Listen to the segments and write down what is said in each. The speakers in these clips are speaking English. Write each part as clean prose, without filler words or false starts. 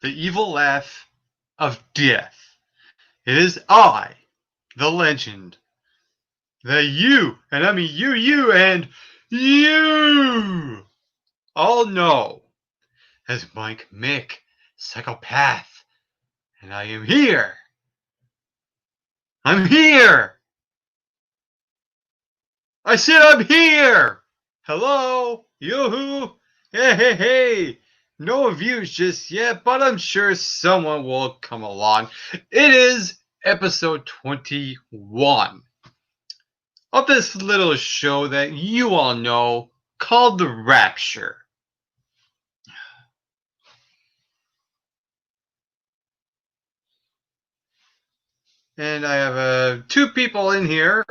The evil laugh of death. It is I, the legend, the you, and I mean you, and you all know as Mike Mick, Psychopath, and I am here. I'm here. I said I'm here. Hello, yoo-hoo. Hey. No reviews just yet, but I'm sure someone will come along. It is episode 21 of this little show that you all know called The Rapture. And I have two people in here.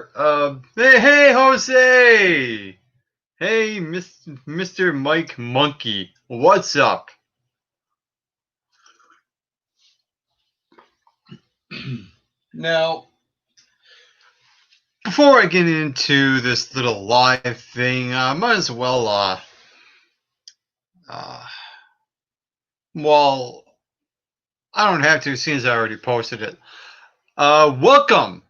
Hey, Jose! Hey, Mr. Mike Monkey. What's up? Now, before I get into this little live thing, I might as well, well, I don't have to since I already posted it. Welcome,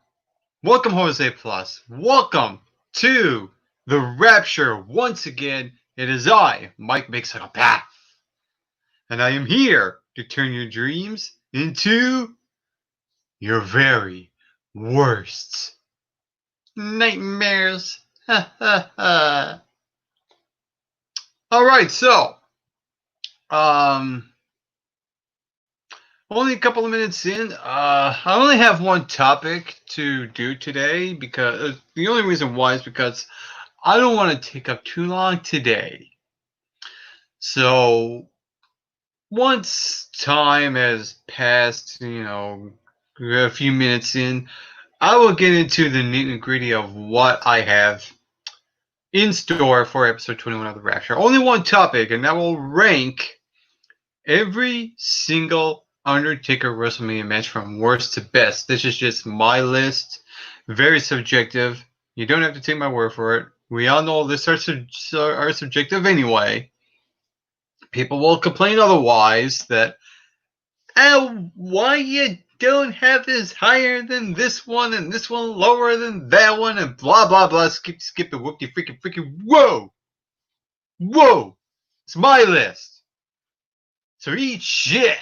Jose Plus. Welcome to The Rapture. Once again, it is I, Mike Makes a Path. And I am here to turn your dreams into your very worst nightmares. Alright, so only a couple of minutes in. I only have one topic to do today because the only reason why is because I don't want to take up too long today. So once time has passed, a few minutes in, I will get into the nitty-gritty of what I have in store for episode 21 of The Rapture. Only one topic, and that will rank every single Undertaker WrestleMania match from worst to best. This is just my list. Very subjective. You don't have to take my word for it. We all know this are subjective anyway. People will complain otherwise that, why you don't have this higher than this one and this one lower than that one and blah blah blah. Skip the whoopty freaking whoa. It's my list. So eat shit.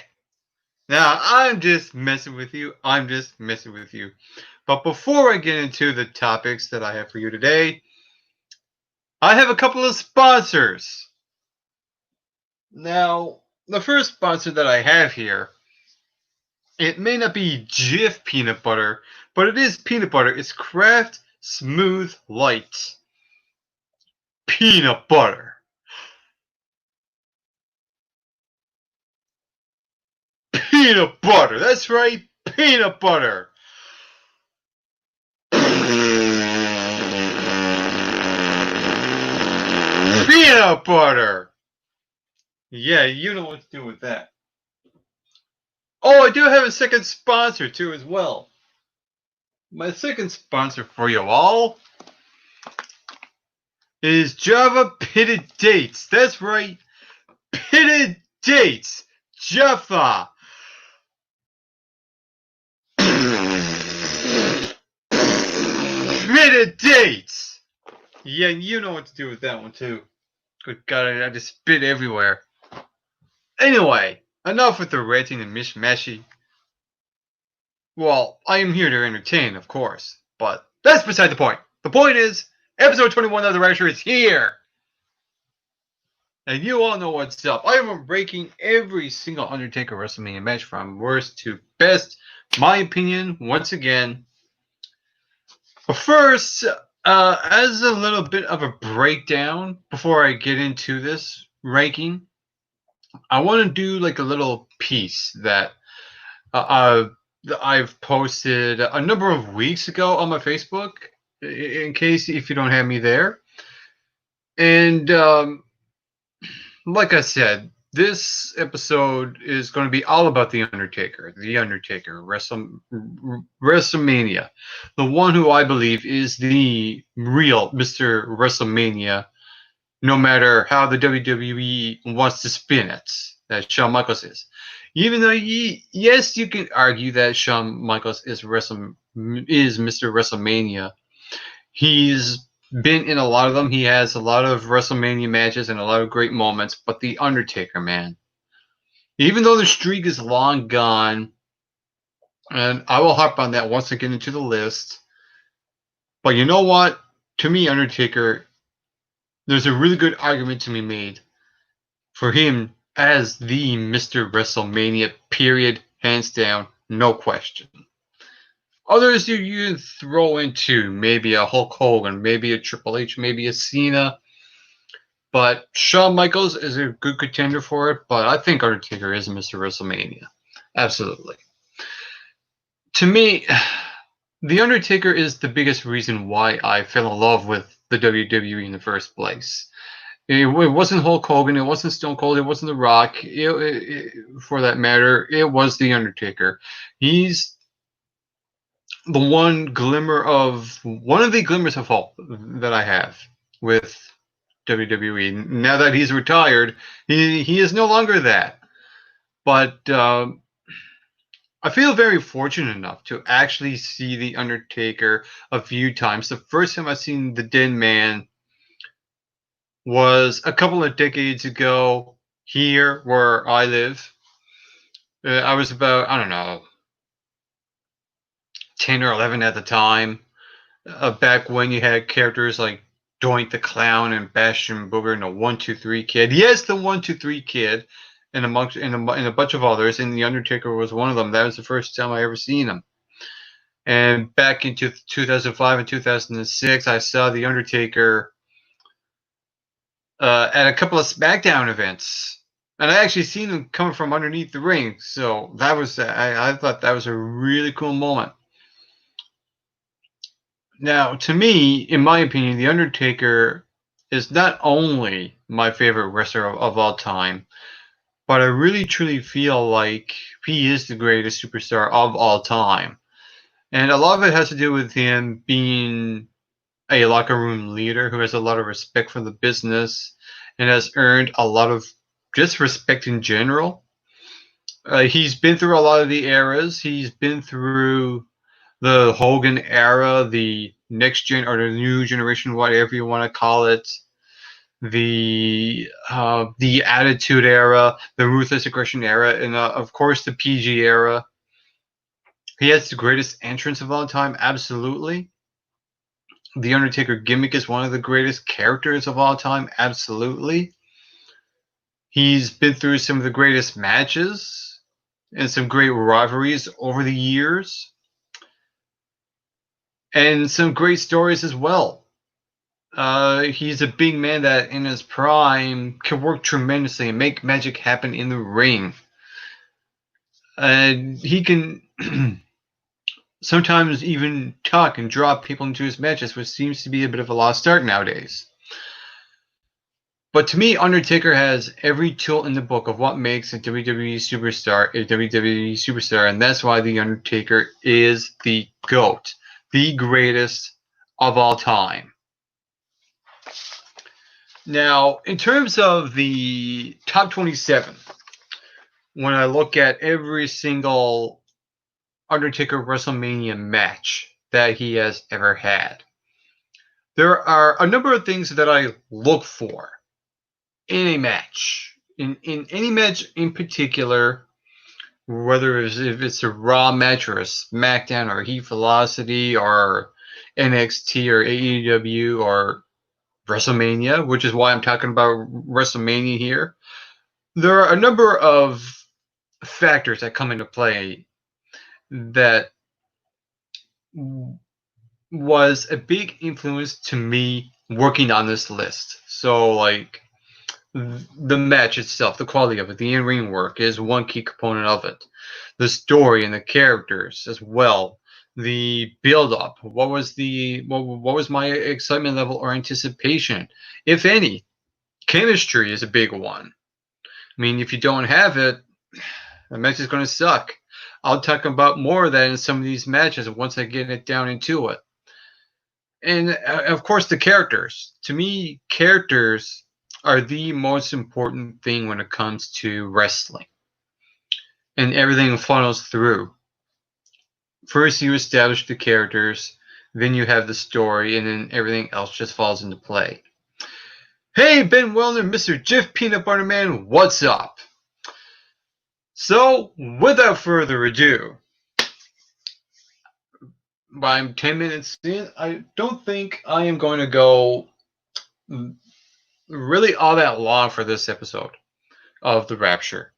Now I'm just messing with you. But before I get into the topics that I have for you today, I have a couple of sponsors. Now, the first sponsor that I have here, it may not be Jif peanut butter, but it is peanut butter. It's Kraft Smooth Light peanut butter. Peanut butter. That's right, peanut butter. Peanut butter. Yeah, you know what to do with that. Oh, I do have a second sponsor too as well. My second sponsor for you all is Java Pitted Dates. That's right, Pitted Dates. Jaffa. Pitted Dates. Yeah, you know what to do with that one too. Good God, I just spit everywhere. Anyway, enough with the ranting and mishmashy. Well, I am here to entertain, of course, but that's beside the point. The point is, episode 21 of The Rapture is here. And you all know what's up. I am ranking every single Undertaker WrestleMania match from worst to best. My opinion, once again. But first, as a little bit of a breakdown before I get into this ranking, I want to do like a little piece that I've posted a number of weeks ago on my Facebook, in case if you don't have me there. And like I said, this episode is going to be all about The Undertaker WrestleMania, the one who I believe is the real Mr. WrestleMania no matter how the WWE wants to spin it, that Shawn Michaels is. Even though, yes, you can argue that Shawn Michaels is Mr. WrestleMania. He's been in a lot of them. He has a lot of WrestleMania matches and a lot of great moments. But The Undertaker, man, even though the streak is long gone, and I will harp on that once I get into the list. But you know what? To me, Undertaker, there's a really good argument to be made for him as the Mr. WrestleMania, period, hands down, no question. Others you throw into maybe a Hulk Hogan, maybe a Triple H, maybe a Cena. But Shawn Michaels is a good contender for it, but I think Undertaker is Mr. WrestleMania. Absolutely. To me, The Undertaker is the biggest reason why I fell in love with the WWE in the first place. It wasn't Hulk Hogan, it wasn't Stone Cold, it wasn't The Rock, for that matter, it was The Undertaker. He's the one of the glimmers of hope that I have with WWE. Now that he's retired, he is no longer that. But I feel very fortunate enough to actually see The Undertaker a few times. The first time I seen the Dead Man was a couple of decades ago here where I live. I was about, I don't know, 10 or 11 at the time. Back when you had characters like Doink the Clown and Bastion Booger and the 1-2-3 Kid. Yes, the 1-2-3 Kid, and a bunch of others, and The Undertaker was one of them. That was the first time I ever seen him. And back into 2005 and 2006, I saw The Undertaker at a couple of SmackDown events. And I actually seen him coming from underneath the ring. So that was, I thought that was a really cool moment. Now, to me, in my opinion, The Undertaker is not only my favorite wrestler of all time, but I really truly feel like he is the greatest superstar of all time. And a lot of it has to do with him being a locker room leader who has a lot of respect for the business and has earned a lot of just respect in general. He's been through a lot of the eras. He's been through the Hogan era, the next gen or the new generation, whatever you want to call it, the Attitude Era, the Ruthless Aggression era, and of course the PG era. He has the greatest entrance of all time, absolutely. The Undertaker gimmick is one of the greatest characters of all time, absolutely. He's been through some of the greatest matches and some great rivalries over the years, and some great stories as well. He's a big man that in his prime can work tremendously and make magic happen in the ring. And he can sometimes even talk and draw people into his matches, which seems to be a bit of a lost art nowadays. But to me, Undertaker has every tool in the book of what makes a WWE superstar, and that's why The Undertaker is the GOAT, the greatest of all time. Now, in terms of the top 27, when I look at every single Undertaker WrestleMania match that he has ever had, there are a number of things that I look for in a match. In any match in particular, whether if it's a Raw match or a SmackDown or Heat Velocity or NXT or AEW or WrestleMania, which is why I'm talking about WrestleMania here, there are a number of factors that come into play that was a big influence to me working on this list. So, like, the match itself, the quality of it, the in-ring work is one key component of it. The story and the characters as well. The build-up. What was my excitement level or anticipation, if any? Chemistry is a big one. I mean, if you don't have it, the match is going to suck. I'll talk about more of that in some of these matches once I get it down into it. And of course, the characters. To me, characters are the most important thing when it comes to wrestling. And everything funnels through. First, you establish the characters, then you have the story, and then everything else just falls into play. Hey, Ben Wellner, Mr. Jiff Peanut Butter Man, what's up? So, without further ado, I'm 10 minutes in. I don't think I am going to go really all that long for this episode of The Rapture.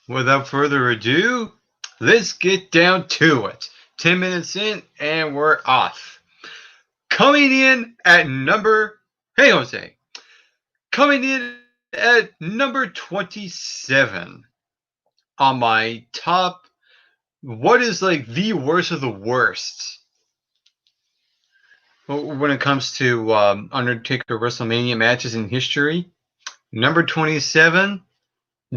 Without further ado, let's get down to it. 10 minutes in, and we're off. Coming in at number. Hey, Jose. Coming in at number 27 on my top. What is like the worst of the worst when it comes to Undertaker WrestleMania matches in history? Number 27,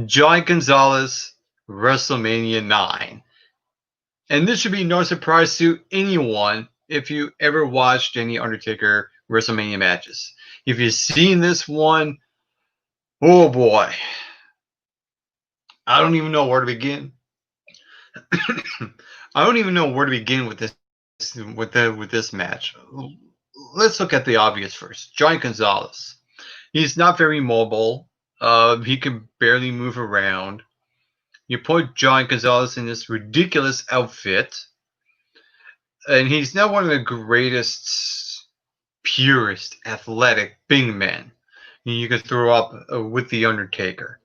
Johnny Gonzalez, WrestleMania 9. And this should be no surprise to anyone if you ever watched any Undertaker WrestleMania matches. If you've seen this one, oh boy. I don't even know where to begin. I don't even know where to begin with this match. Let's look at the obvious first. Johnny Gonzalez. He's not very mobile. He can barely move around. You put Johnny Gonzalez in this ridiculous outfit, and he's now one of the greatest, purest, athletic big men you could throw up with the Undertaker.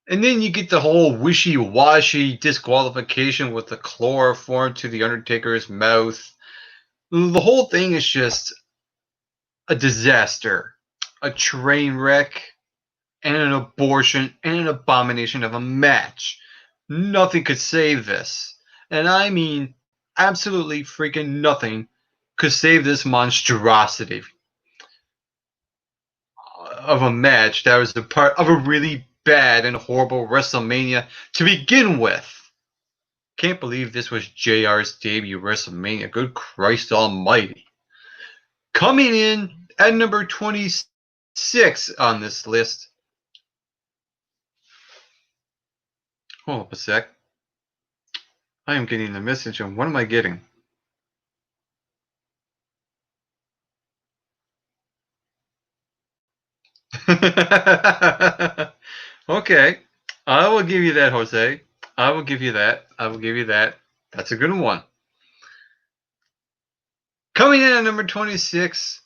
And then you get the whole wishy-washy disqualification with the chloroform to the Undertaker's mouth. The whole thing is just a disaster, a train wreck, and an abortion and an abomination of a match. Nothing could save this. And I mean, absolutely freaking nothing could save this monstrosity of a match that was a part of a really bad and horrible WrestleMania to begin with. Can't believe this was JR's debut WrestleMania. Good Christ almighty. Coming in at number 26 on this list. Hold up a sec. I am getting the message, and what am I getting? Okay. I will give you that, Jose. I will give you that. I will give you that. That's a good one. Coming in at number 26,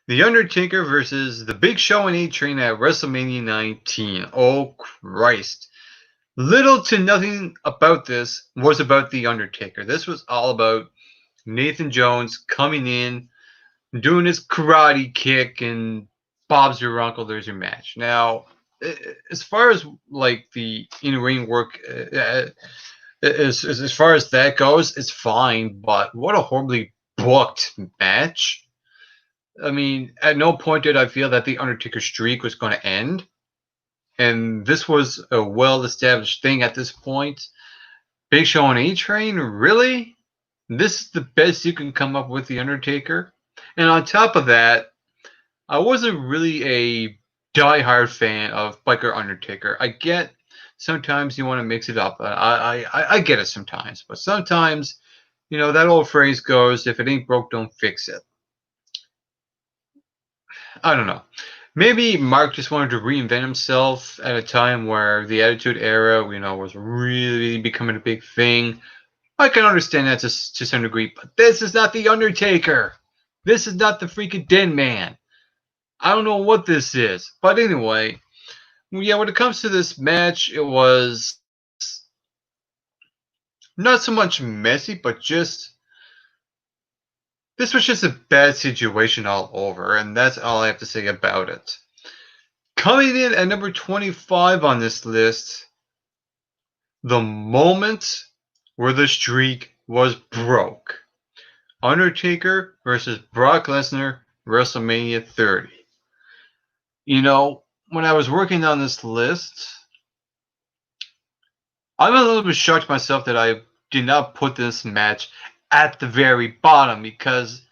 The Undertaker versus The Big Show and A-Train at WrestleMania 19. Oh, Christ. Little to nothing about this was about The Undertaker. This was all about Nathan Jones coming in, doing his karate kick, and Bob's your uncle, there's your match. Now, as far as like the in-ring work, as far as that goes, it's fine. But what a horribly booked match! I mean, at no point did I feel that the Undertaker streak was going to end, and this was a well-established thing at this point. Big Show on A-Train, really? This is the best you can come up with the Undertaker? And on top of that, I wasn't really a die-hard fan of Biker Undertaker. I get sometimes you want to mix it up. I get it sometimes. But sometimes, you know, that old phrase goes, if it ain't broke, don't fix it. I don't know. Maybe Mark just wanted to reinvent himself at a time where the Attitude Era, you know, was really becoming a big thing. I can understand that to some degree, but this is not The Undertaker. This is not the freaking Dead Man. I don't know what this is. But anyway, yeah, when it comes to this match, it was not so much messy, but just this was just a bad situation all over, and that's all I have to say about it. Coming in at number 25 on this list, the moment where the streak was broke. Undertaker versus Brock Lesnar, WrestleMania 30. You know, when I was working on this list, I'm a little bit shocked myself that I did not put this match at the very bottom because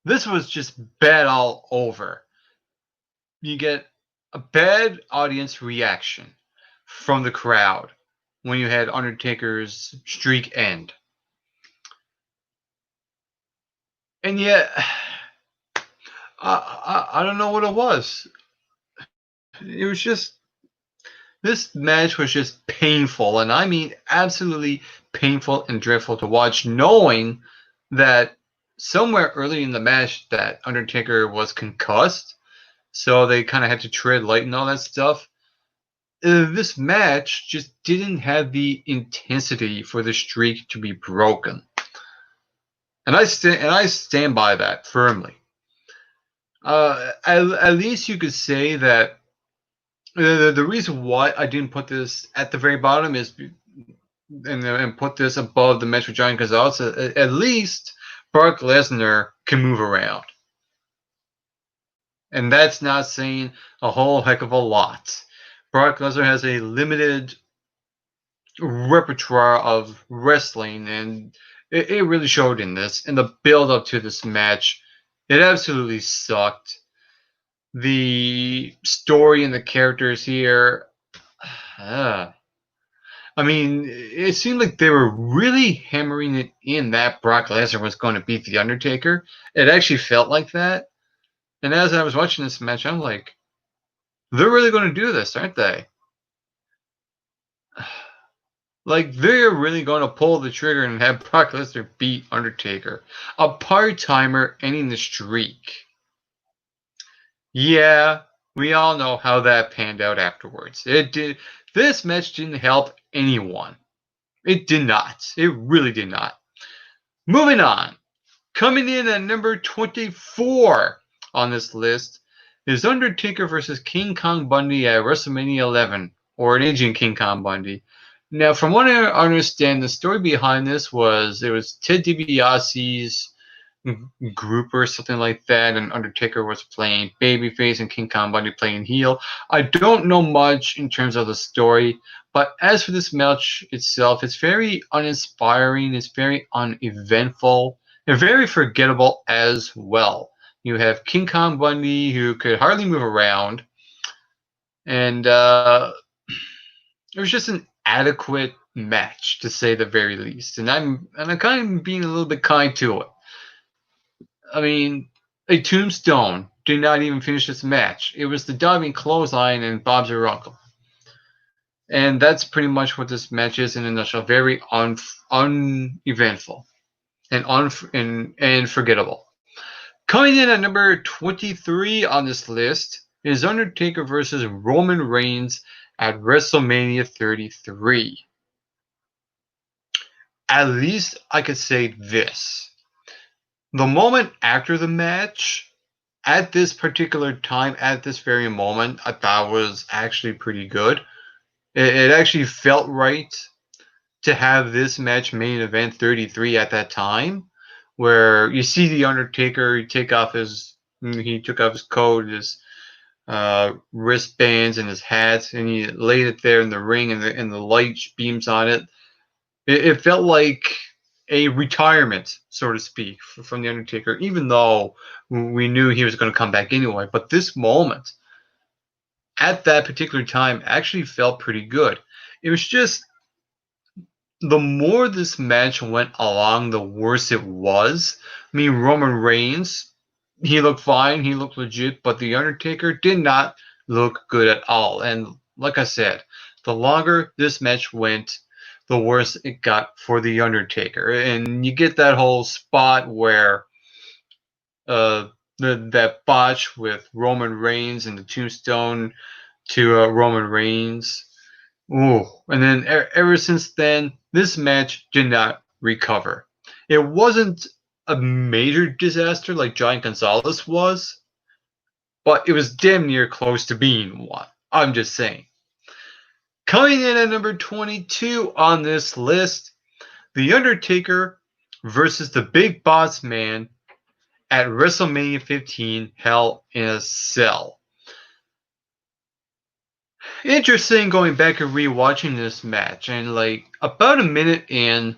this was just bad all over. You get a bad audience reaction from the crowd when you had Undertaker's streak end. And yet, I don't know what it was. It was just, this match was just painful, and I mean absolutely painful and dreadful to watch, knowing that somewhere early in the match that Undertaker was concussed, so they kind of had to tread light and all that stuff. This match just didn't have the intensity for the streak to be broken, and I stand by that firmly. At least you could say that the reason why I didn't put this at the very bottom is and put this above the match with Giant Gonzalez. At least Brock Lesnar can move around, and that's not saying a whole heck of a lot. Brock Lesnar has a limited repertoire of wrestling, and it really showed in this. In the build up to this match, it absolutely sucked. The story and the characters here, I mean, it seemed like they were really hammering it in that Brock Lesnar was going to beat The Undertaker. It actually felt like that. And as I was watching this match, I'm like, they're really going to do this, aren't they? Like, they're really going to pull the trigger and have Brock Lesnar beat Undertaker. A part-timer ending the streak. Yeah, we all know how that panned out afterwards. It did. This match didn't help anyone. It did not. It really did not. Moving on. Coming in at number 24 on this list is Undertaker versus King Kong Bundy at WrestleMania 11, or an aging King Kong Bundy. Now, from what I understand, the story behind this was it was Ted DiBiase's group or something like that, and Undertaker was playing babyface and King Kong Bundy playing heel. I don't know much in terms of the story, but as for this match itself, it's very uninspiring, it's very uneventful, and very forgettable as well. You have King Kong Bundy, who could hardly move around, and it was just an adequate match, to say the very least. And I'm kind of being a little bit kind to it. I mean, a tombstone did not even finish this match. It was the diving clothesline and Bob's your uncle. And that's pretty much what this match is in a nutshell. Very uneventful and forgettable. Coming in at number 23 on this list is Undertaker versus Roman Reigns at WrestleMania 33. At least I could say this. The moment after the match, at this particular time, at this very moment, I thought was actually pretty good. It actually felt right to have this match main event 33 at that time, where you see the Undertaker, he took off his coat, his wristbands, and his hats, and he laid it there in the ring, and the light beams on it. It felt like a retirement, so to speak, from the Undertaker, even though we knew he was going to come back anyway. But this moment, at that particular time, actually felt pretty good. It was just, the more this match went along, the worse it was. I mean, Roman Reigns, he looked fine, he looked legit, but The Undertaker did not look good at all. And like I said, the longer this match went, the worse it got for The Undertaker. And you get that whole spot where that botch with Roman Reigns and the tombstone to Roman Reigns. Ooh. And then ever since then, this match did not recover. It wasn't a major disaster like Giant Gonzalez was, but it was damn near close to being one. I'm just saying. Coming in at number 22 on this list, The Undertaker versus the Big Bossman at WrestleMania 15, Hell in a Cell. Interesting going back and rewatching this match, and like about a minute in,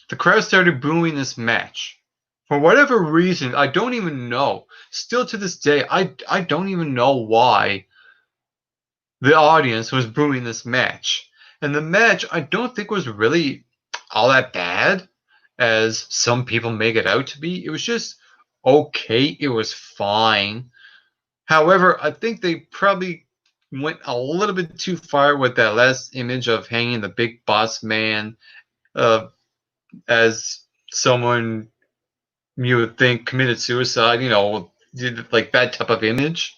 The crowd started booing this match. For whatever reason, I don't even know. Still to this day, I don't even know why the audience was booing this match. And the match, I don't think was really all that bad as some people make it out to be. It was just okay. It was fine. However, I think they probably went a little bit too far with that last image of hanging the Big Bossman as someone you would think committed suicide. Like that type of image.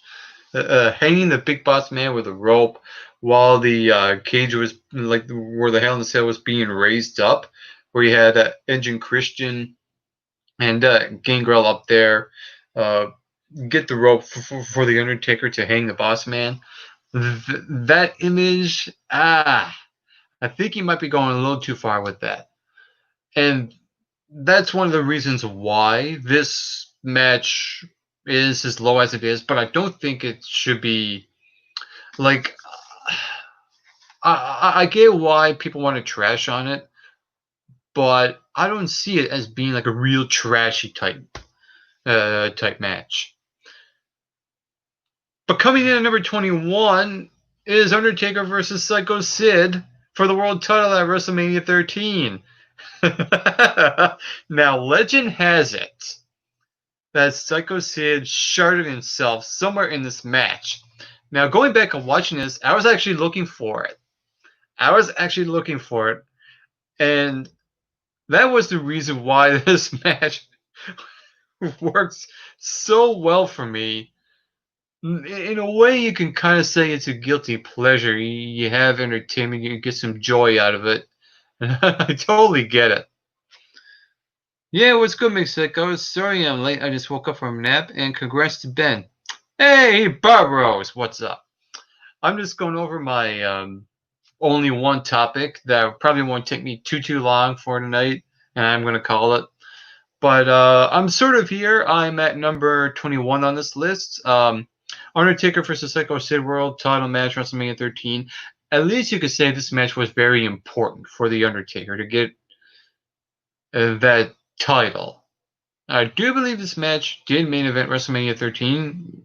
Hanging the Big Bossman with a rope while the cage was like where the Hell in the Cell was being raised up, where you had Engine Christian and Gangrel up there, uh, get the rope for the Undertaker to hang the Boss Man. That image, I think he might be going a little too far with that, and that's one of the reasons why this match is as low as it is. But I don't think it should be like. I get why people want to trash on it, but I don't see it as being like a real trashy type match. But coming in at number 21 is Undertaker versus Psycho Sid for the world title at WrestleMania 13. Now, legend has it that Psycho Sid sharded himself somewhere in this match. Now, going back and watching this, I was actually looking for it. And that was the reason why this match works so well for me. In a way, you can kind of say it's a guilty pleasure. You have entertainment, you get some joy out of it. I totally get it. Yeah, what's good, Mexico? Sorry I'm late. I just woke up from a nap, and congrats to Ben. Hey, Barbaros, what's up? I'm just going over my only one topic that probably won't take me too long for tonight, and I'm going to call it. But I'm sort of here. I'm at number 21 on this list. Undertaker versus Psycho Sid World title match, WrestleMania 13. At least you could say this match was very important for the Undertaker to get that title. I do believe this match did main event WrestleMania 13,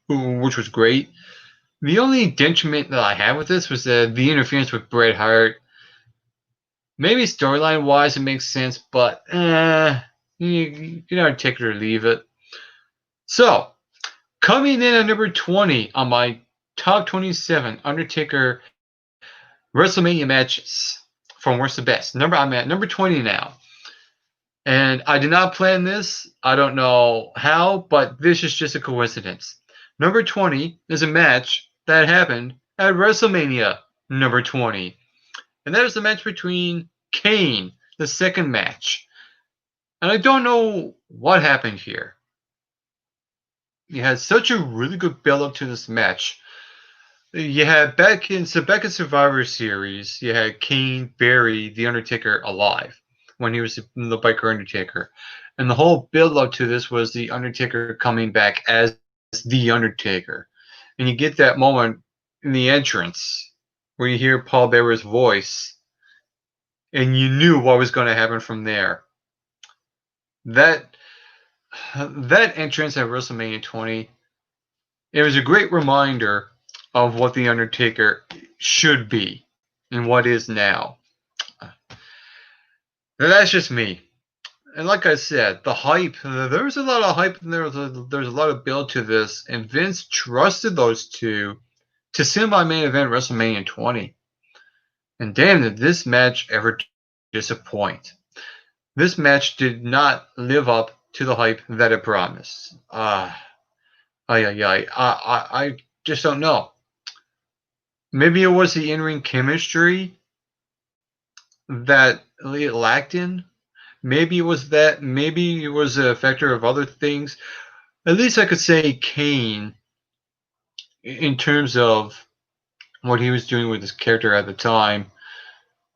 which was great. The only detriment that I had with this was the interference with Bret Hart. Maybe storyline wise it makes sense, but you know, take it or leave it. So, coming in at number 20 on my top 27 Undertaker WrestleMania matches from worst to best. I'm at number 20 now. And I did not plan this. I don't know how, but this is just a coincidence. Number 20 is a match that happened at WrestleMania number 20. And that was the match between Kane, the second match. And I don't know what happened here. You had such a really good build up to this match. You had back in Survivor Series, you had Kane bury the Undertaker alive when he was the Biker Undertaker. And the whole build up to this was the Undertaker coming back as the Undertaker. And you get that moment in the entrance where you hear Paul Bearer's voice and you knew what was going to happen from there. That entrance at WrestleMania 20, it was a great reminder of what the Undertaker should be and what is now. That's just me. And like I said, the hype, there was a lot of hype and there's a lot of build to this, and Vince trusted those two to semi-main event WrestleMania 20. And damn, did this match ever disappoint. This match did not live up to the hype that it promised. I just don't know. Maybe it was the in-ring chemistry that it lacked in. Maybe it was that. Maybe it was a factor of other things. At least I could say Kane, in terms of what he was doing with his character at the time,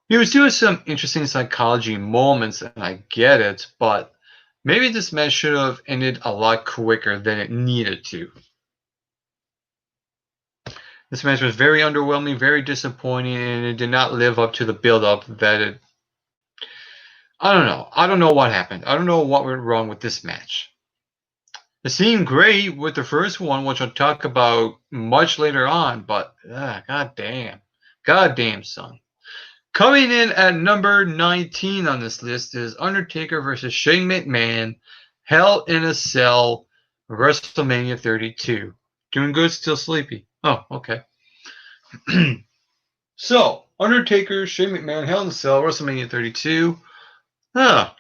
he was doing some interesting psychology moments, and I get it, but maybe this match should have ended a lot quicker than it needed to. This match was very underwhelming, very disappointing, and it did not live up to the build-up that I don't know. I don't know what happened. I don't know what went wrong with this match. It seemed great with the first one, which I'll talk about much later on, but god damn. God damn, son. Coming in at number 19 on this list is Undertaker versus Shane McMahon, Hell in a Cell, WrestleMania 32. Doing good, still sleepy. Oh, okay. So, Undertaker, Shane McMahon, Hell in a Cell, WrestleMania 32. Huh.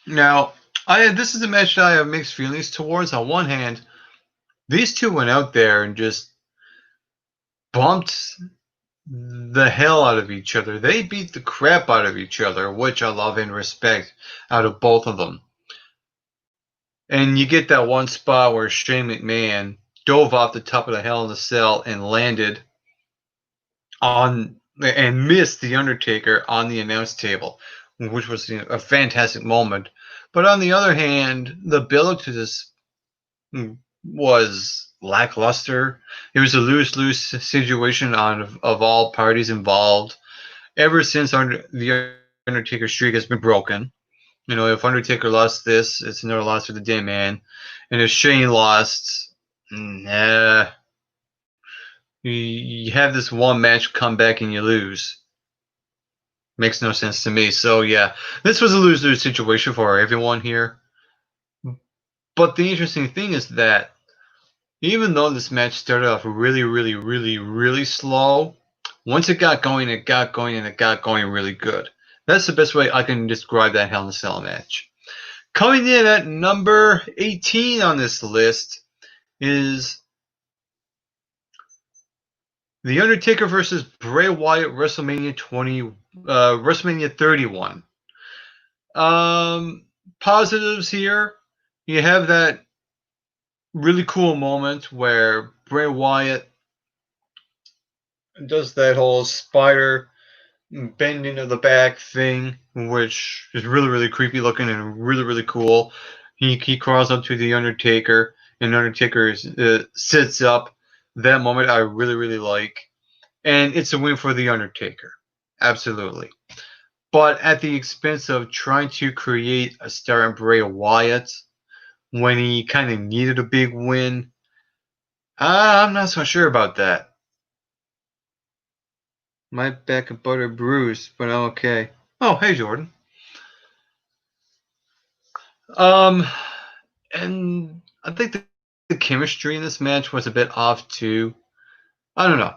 Now, this is a match that I have mixed feelings towards. On one hand, these two went out there and just bumped the hell out of each other. They beat the crap out of each other, which I love and respect out of both of them. And you get that one spot where Shane McMahon dove off the top of the Hell in a Cell and landed on and missed the Undertaker on the announce table, which was a fantastic moment. But on the other hand, the build to this was lackluster. It was a lose-lose situation of all parties involved. Ever since the Undertaker streak has been broken, you know, if Undertaker lost this, it's another loss for the Dead Man, and if Shane lost, you have this one match come back and you lose. Makes no sense to me. So yeah, this was a lose-lose situation for everyone here. But the interesting thing is that even though this match started off really, really, really, really slow, once it got going, and it got going really good. That's the best way I can describe that Hell in a Cell match. Coming in at number 18 on this list is The Undertaker versus Bray Wyatt WrestleMania 31. Positives here. You have that really cool moment where Bray Wyatt does that whole spider bending of the back thing, which is really, really creepy looking and really, really cool. He crawls up to the Undertaker, and Undertaker sits up. That moment I really, really like. And it's a win for the Undertaker. Absolutely. But at the expense of trying to create a star in Bray Wyatt when he kind of needed a big win, I'm not so sure about that. My back and butter bruised, but I'm okay. Oh, hey, Jordan. And I think the chemistry in this match was a bit off too. I don't know.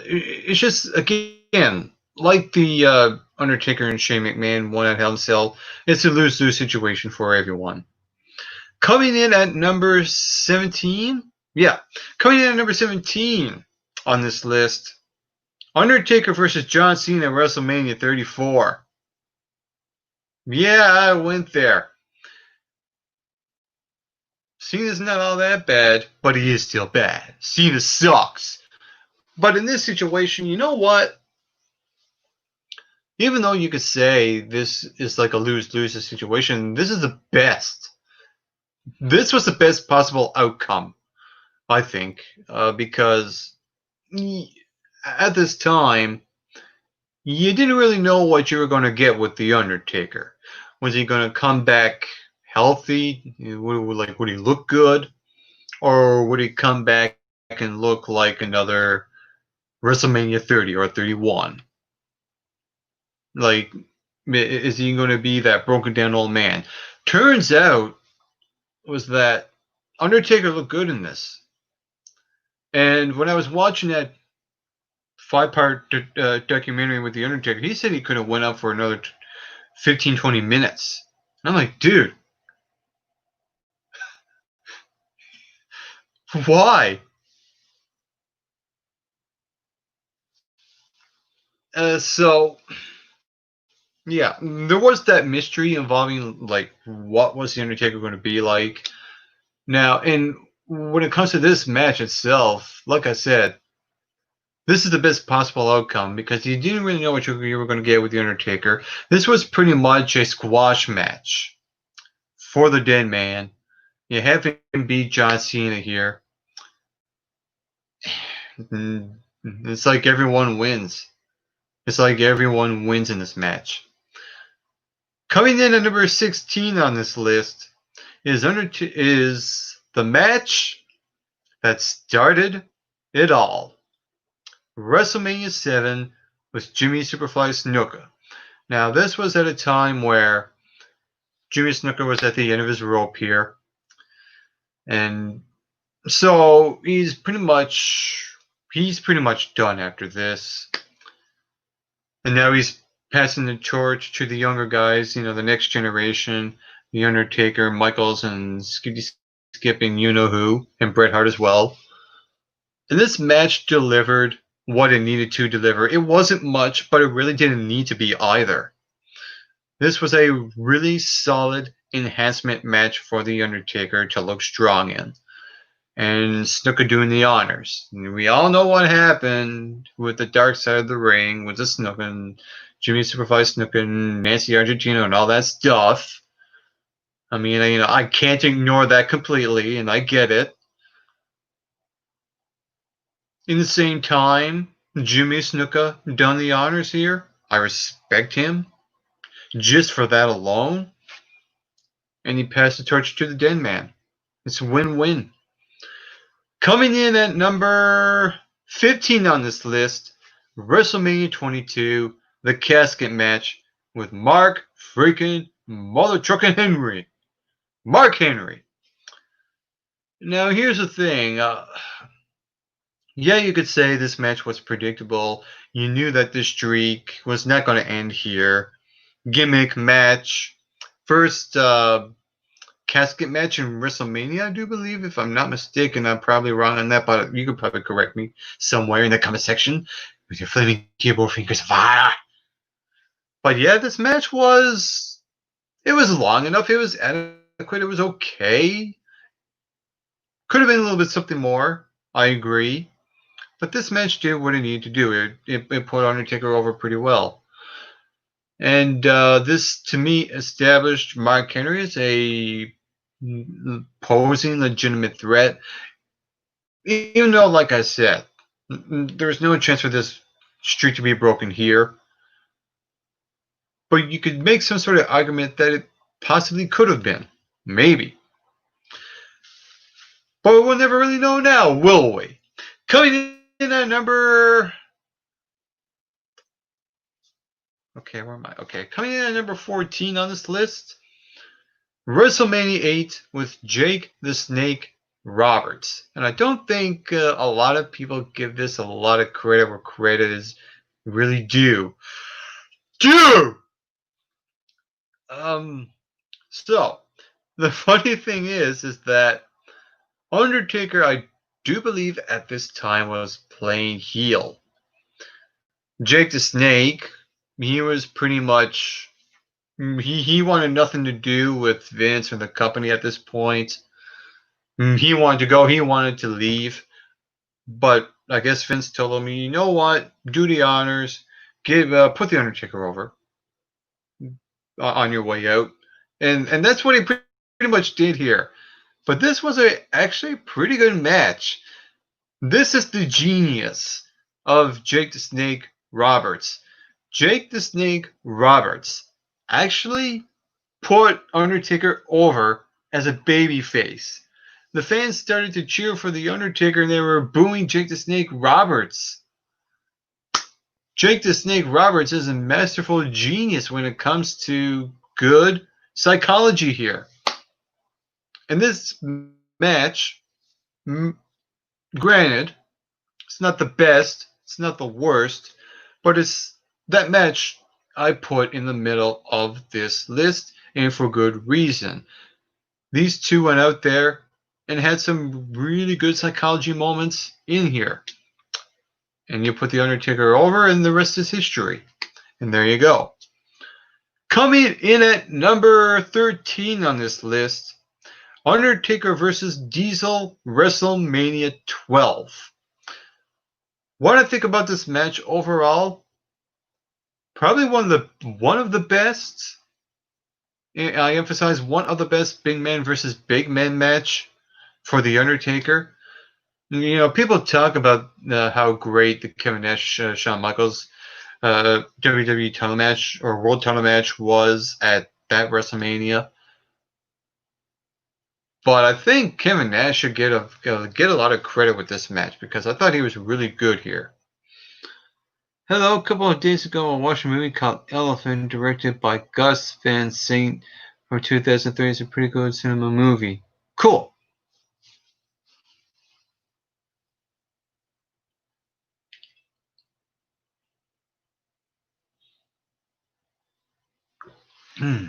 It's just again like the Undertaker and Shane McMahon one at Hell in a Cell. It's a lose-lose situation for everyone. Coming in at number 17, coming in at number 17 on this list, Undertaker versus John Cena at WrestleMania 34. Yeah, I went there. Cena's not all that bad, but he is still bad. Cena sucks. But in this situation, you know what? Even though you could say this is like a lose-lose situation, this is the best. This was the best possible outcome, I think, because at this time, you didn't really know what you were going to get with The Undertaker. Was he going to come back healthy? Would he look good? Or would he come back and look like another WrestleMania 30 or 31? Like, is he going to be that broken down old man? Turns out was that Undertaker looked good in this. And when I was watching that 5-part documentary with The Undertaker, he said he could have went up for another 15, 20 minutes. And I'm like, dude, why? So, yeah, there was that mystery involving, like, what was The Undertaker going to be like? Now, and when it comes to this match itself, like I said, this is the best possible outcome because you didn't really know what you were going to get with The Undertaker. This was pretty much a squash match for the Dead Man. You have him beat John Cena here. It's like everyone wins. It's like everyone wins in this match. Coming in at number 16 on this list is the match that started it all. WrestleMania 7 with Jimmy Superfly Snuka. Now, this was at a time where Jimmy Snuka was at the end of his rope here. And so he's pretty much done after this. And now he's passing the torch to the younger guys, the next generation, The Undertaker, Michaels, and skipping you-know-who, and Bret Hart as well. And this match delivered what it needed to deliver. It wasn't much, but it really didn't need to be either. This was a really solid enhancement match for The Undertaker to look strong in. And Snuka doing the honors. And we all know what happened with the dark side of the ring, with the Snuka and Jimmy Superfly Snuka and Nancy Argentino and all that stuff. I mean, I can't ignore that completely, and I get it. In the same time, Jimmy Snuka done the honors here. I respect him just for that alone. And he passed the torch to the Den Man. It's a win-win. Coming in at number 15 on this list, WrestleMania 22, the casket match with Mark freaking Mother Truckin' Henry. Mark Henry. Now, here's the thing. Yeah, you could say this match was predictable. You knew that this streak was not going to end here. Gimmick match. First casket match in WrestleMania, I do believe. If I'm not mistaken, I'm probably wrong on that, but you could probably correct me somewhere in the comment section with your flaming keyboard fingers of fire. But yeah, this match was long enough. It was adequate. It was okay. Could have been a little bit something more. I agree. But this match did what it needed to do. It put Undertaker over pretty well. And this, to me, established Mark Henry as a posing legitimate threat. Even though, like I said, there's no chance for this streak to be broken here. But you could make some sort of argument that it possibly could have been. Maybe. But we'll never really know now, will we? Coming in at number... Okay, where am I? Okay, coming in at number 14 on this list, WrestleMania 8 with Jake the Snake Roberts. And I don't think a lot of people give this a lot of credit where credit is really due. So, the funny thing is that Undertaker, I do believe at this time, was playing heel. Jake the Snake, he was pretty much... He wanted nothing to do with Vince or the company at this point. He wanted to go. He wanted to leave. But I guess Vince told him, you know what? Do the honors. Put the Undertaker over on your way out. And that's what he pretty much did here. But this was actually a pretty good match. This is the genius of Jake the Snake Roberts. Jake the Snake Roberts actually put Undertaker over as a babyface. The fans started to cheer for The Undertaker and they were booing Jake the Snake Roberts. Jake the Snake Roberts is a masterful genius when it comes to good psychology here. And this match, granted, it's not the best, it's not the worst, but it's that match I put in the middle of this list, and for good reason. These two went out there and had some really good psychology moments in here. And you put The Undertaker over, and the rest is history. And there you go. Coming in at number 13 on this list, Undertaker versus Diesel WrestleMania 12. What I think about this match overall, probably one of the best. I emphasize one of the best big man versus big man match for The Undertaker. People talk about how great the Kevin Nash Shawn Michaels WWE title match or World title match was at that WrestleMania. But I think Kevin Nash should get a lot of credit with this match because I thought he was really good here. Hello, a couple of days ago I watched a movie called Elephant directed by Gus Van Sant from 2003. It's a pretty good cinema movie. Cool. Hmm.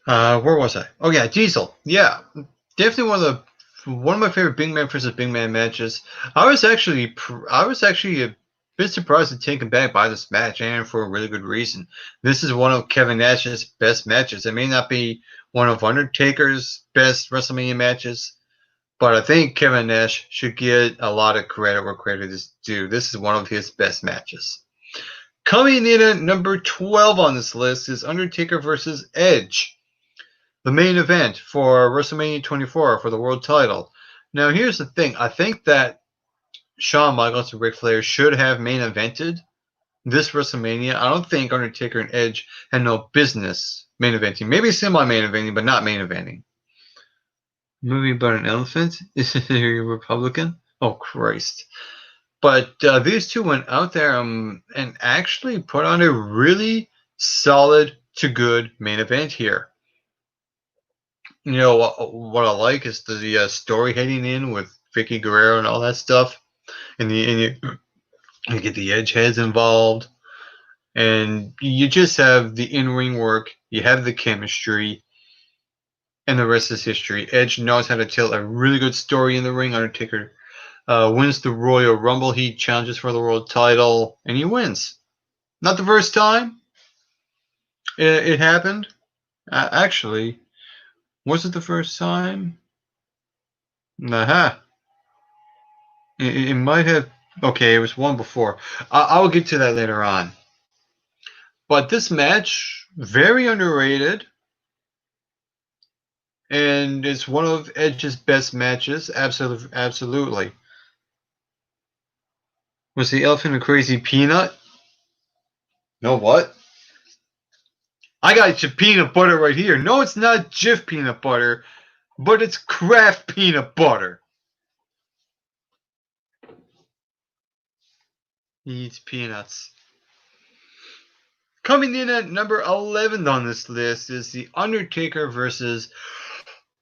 Where was I? Oh yeah, Diesel. Yeah, definitely one of my favorite Big Man versus Big Man matches. I was actually a bit surprised and taken back by this match, and for a really good reason. This is one of Kevin Nash's best matches. It may not be one of Undertaker's best WrestleMania matches, but I think Kevin Nash should get a lot of credit where credit is due. This is one of his best matches. Coming in at number 12 on this list is Undertaker versus Edge, the main event for WrestleMania 24 for the world title. Now, here's the thing. I think that Shawn Michaels and Ric Flair should have main evented this WrestleMania. I don't think Undertaker and Edge had no business main eventing. Maybe semi-main eventing, but not main eventing. Movie about an elephant? Is it a Republican? Oh, Christ. But these two went out there and actually put on a really solid to good main event here. What I like is the story heading in with Vicky Guerrero and all that stuff, and you get the edge heads involved, and you just have the in-ring work, you have the chemistry, and the rest is history. Edge knows how to tell a really good story in the ring. Undertaker wins the Royal Rumble. He challenges for the world title, and he wins. Not the first time it happened. Actually, was it the first time? Aha. It might have. Okay, it was one before. I'll get to that later on. But this match, very underrated, and it's one of Edge's best matches. Absolutely, absolutely. Was the elephant a crazy peanut? No, what? I got your peanut butter right here. No, it's not Jif peanut butter, but it's Kraft peanut butter. He eats peanuts. Coming in at number 11 on this list is The Undertaker versus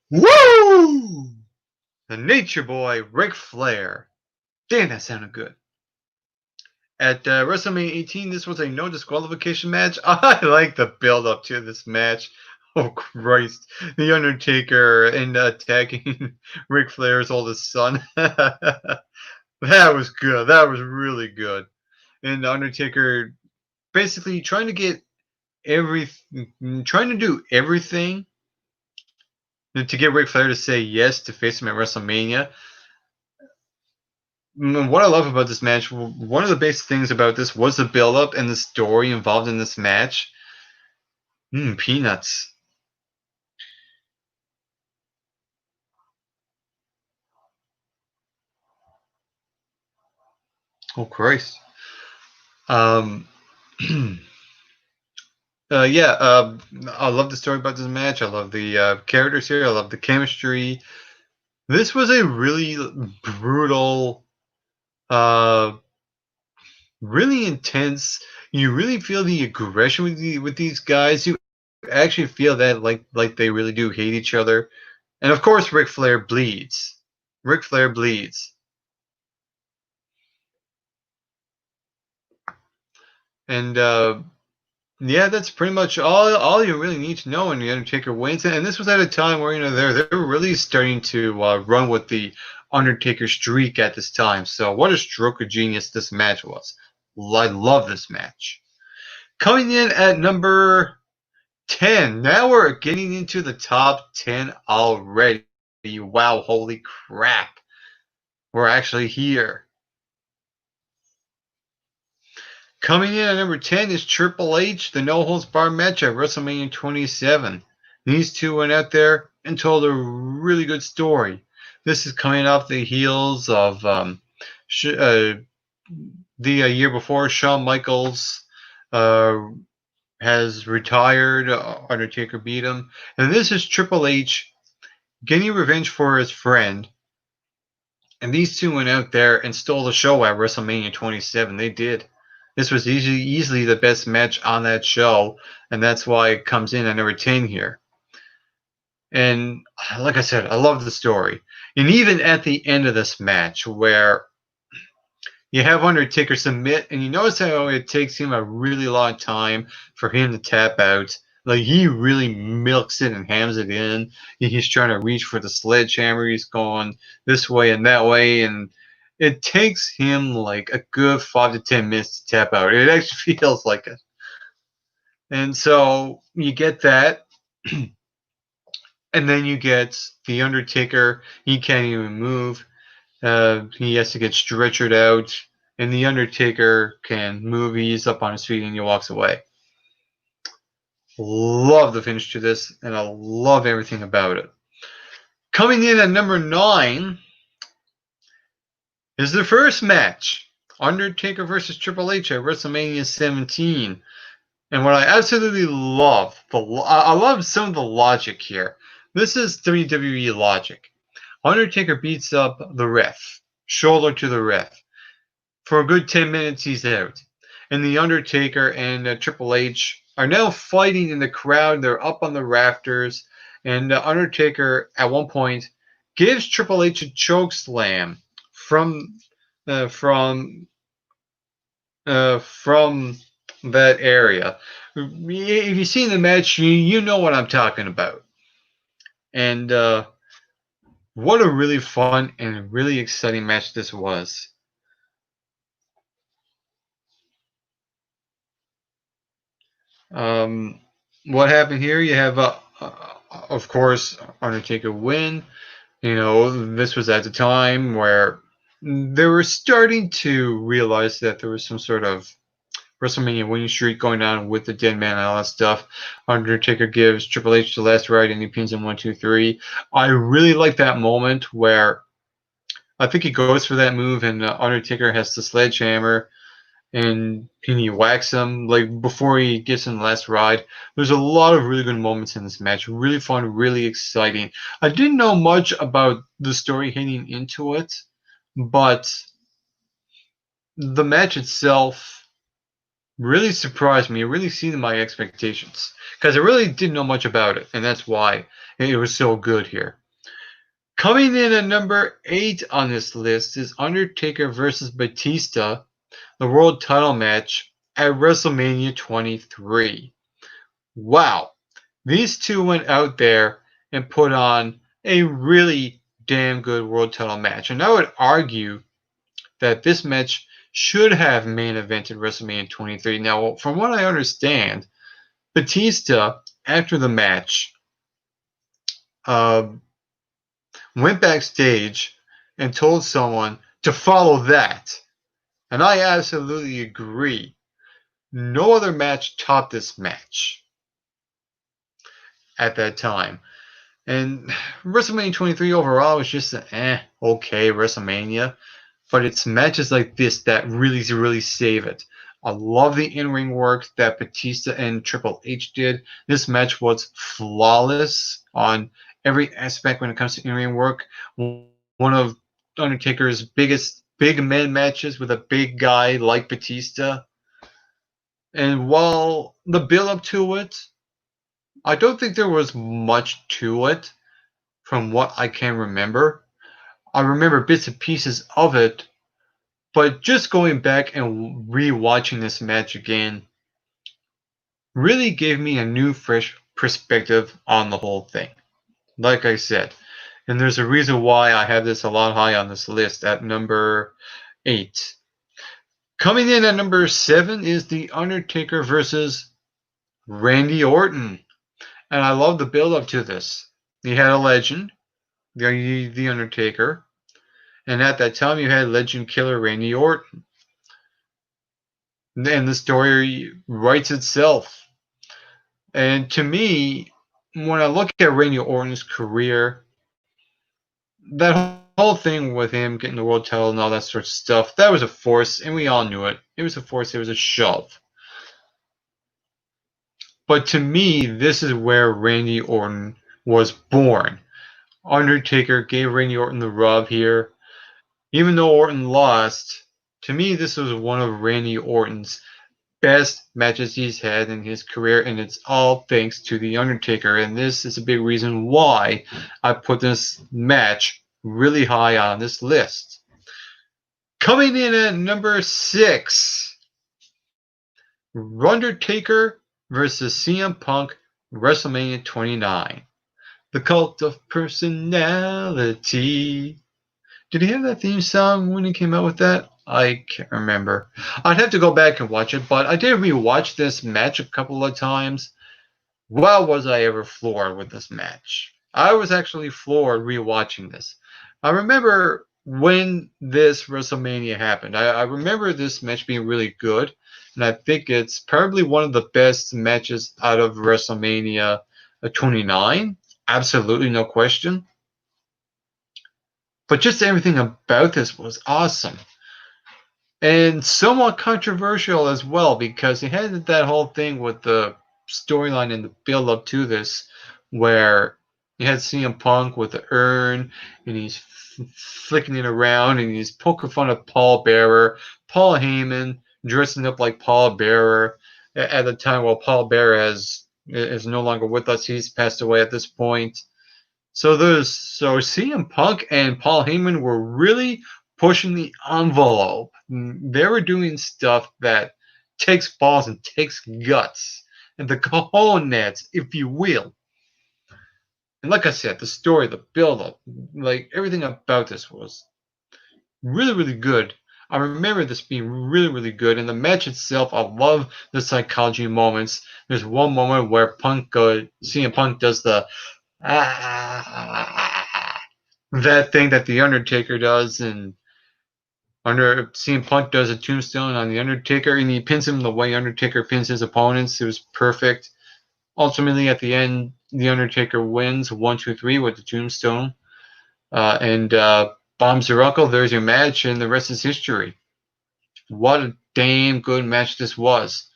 Woo! The Nature Boy, Ric Flair. Damn, that sounded good. At WrestleMania 18, this was a no disqualification match. I like the build up to this match. Oh Christ! The Undertaker and attacking Ric Flair's oldest son. That was good. That was really good. And the Undertaker basically trying to do everything to get Ric Flair to say yes to face him at WrestleMania. What I love about this match, one of the basic things about this was the build up and the story involved in this match. Peanuts. Oh Christ. Um, yeah, I love the story about this match. I love the characters here. I love the chemistry. This was a really brutal, uh, really intense. You really feel the aggression with these guys. You actually feel that like they really do hate each other. And of course, Ric Flair bleeds. Ric Flair bleeds. And yeah, that's pretty much all you really need to know when the Undertaker wins. And this was at a time where they were really starting to run with the Undertaker streak at this time. So what a stroke of genius this match was. I love this match. Coming in at number 10. Now we're getting into the top 10 already. Wow, holy crap. We're actually here. Coming in at number 10 is Triple H, the No Holds Barred match at WrestleMania 27. These two went out there and told a really good story. This is coming off the heels of the year before. Shawn Michaels uh, has retired. Undertaker beat him. And this is Triple H getting revenge for his friend. And these two went out there and stole the show at WrestleMania 27. They did. This was easily the best match on that show, and that's why it comes in at number 10 here. And like I said, I love the story. And even at the end of this match, where you have Undertaker submit, and you notice how it takes him a really long time for him to tap out. Like, he really milks it and hams it in. He's trying to reach for the sledgehammer. He's going this way and that way, and it takes him like a good 5 to 10 minutes to tap out. It actually feels like it. And so you get that. And then you get the Undertaker. He can't even move. He has to get stretchered out. And the Undertaker can move. He's up on his feet and he walks away. Love the finish to this, and I love everything about it. Coming in at number 9 is the first match. Undertaker versus Triple H at WrestleMania 17. And what I absolutely love, I love some of the logic here. This is WWE logic. Undertaker beats up the ref, shoulder to the ref. For a good 10 minutes, he's out. And the Undertaker and Triple H are now fighting in the crowd. They're up on the rafters. And Undertaker, at one point, gives Triple H a choke slam from that area. If you've seen the match, you know what I'm talking about. And what a really fun and really exciting match this was. What happened here? You have, of course, Undertaker win. You know, this was at the time where they were starting to realize that there was some sort of WrestleMania winning streak going on with the Dead Man and all that stuff. Undertaker gives Triple H the last ride and he pins him 1, 2, 3. I really like that moment where I think he goes for that move and Undertaker has the sledgehammer and he whacks him like before he gets in the last ride. There's a lot of really good moments in this match. Really fun, really exciting. I didn't know much about the story heading into it, but the match itself really surprised me. It really exceeded my expectations because I really didn't know much about it, and that's why it was so good here. Coming in at number 8 on this list is Undertaker versus Batista, the world title match at WrestleMania 23. Wow. These two went out there and put on a really damn good world title match. And I would argue that this match should have main evented WrestleMania 23. Now, from what I understand, Batista, after the match, went backstage and told someone to follow that. And I absolutely agree. No other match topped this match at that time. And WrestleMania 23 overall was just an okay WrestleMania. But it's matches like this that really save it. I love the in-ring work that Batista and Triple H did. This match was flawless on every aspect when it comes to in-ring work. One of Undertaker's biggest big men matches with a big guy like Batista. And while the build-up to it, I don't think there was much to it from what I can remember. I remember bits and pieces of it, but just going back and re-watching this match again really gave me a new, fresh perspective on the whole thing. Like I said, and there's a reason why I have this a lot high on this list at number 8. Coming in at number 7 is The Undertaker versus Randy Orton. And I love the build-up to this. You had a legend, the Undertaker, and at that time you had legend killer Randy Orton. And the story writes itself. And to me, when I look at Randy Orton's career, that whole thing with him getting the world title and all that sort of stuff, that was a force, and we all knew it. It was a force, it was a shove. But to me, this is where Randy Orton was born. Undertaker gave Randy Orton the rub here. Even though Orton lost, to me, this was one of Randy Orton's best matches he's had in his career, and it's all thanks to The Undertaker. And this is a big reason why I put this match really high on this list. Coming in at number 6, Undertaker versus CM Punk, WrestleMania 29. The Cult of Personality. Did he have that theme song when he came out with that? I can't remember. I'd have to go back and watch it, but I did rewatch this match a couple of times. Wow, was I ever floored with this match. I was actually floored rewatching this. I remember when this WrestleMania happened. I remember this match being really good, and I think it's probably one of the best matches out of WrestleMania 29. Absolutely, no question. But just everything about this was awesome. And somewhat controversial as well, because he had that whole thing with the storyline and the build up to this, where you had CM Punk with the urn, and he's flicking it around, and he's poking fun at Paul Bearer, Paul Heyman dressing up like Paul Bearer at the time. While Paul Bearer is no longer with us, he's passed away at this point. So CM Punk and Paul Heyman were really pushing the envelope. They were doing stuff that takes balls and takes guts and the cojones, if you will. And like I said, the story, the build-up, like everything about this was really, really good. I remember this being really, really good. And the match itself, I love the psychology moments. There's one moment where CM Punk does the that thing that the Undertaker does, and CM Punk does a tombstone on the Undertaker, and he pins him the way Undertaker pins his opponents. It was perfect. Ultimately, at the end, the Undertaker wins 1-2-3 with the tombstone, and bombs your uncle. There's your match, and the rest is history. What a damn good match this was.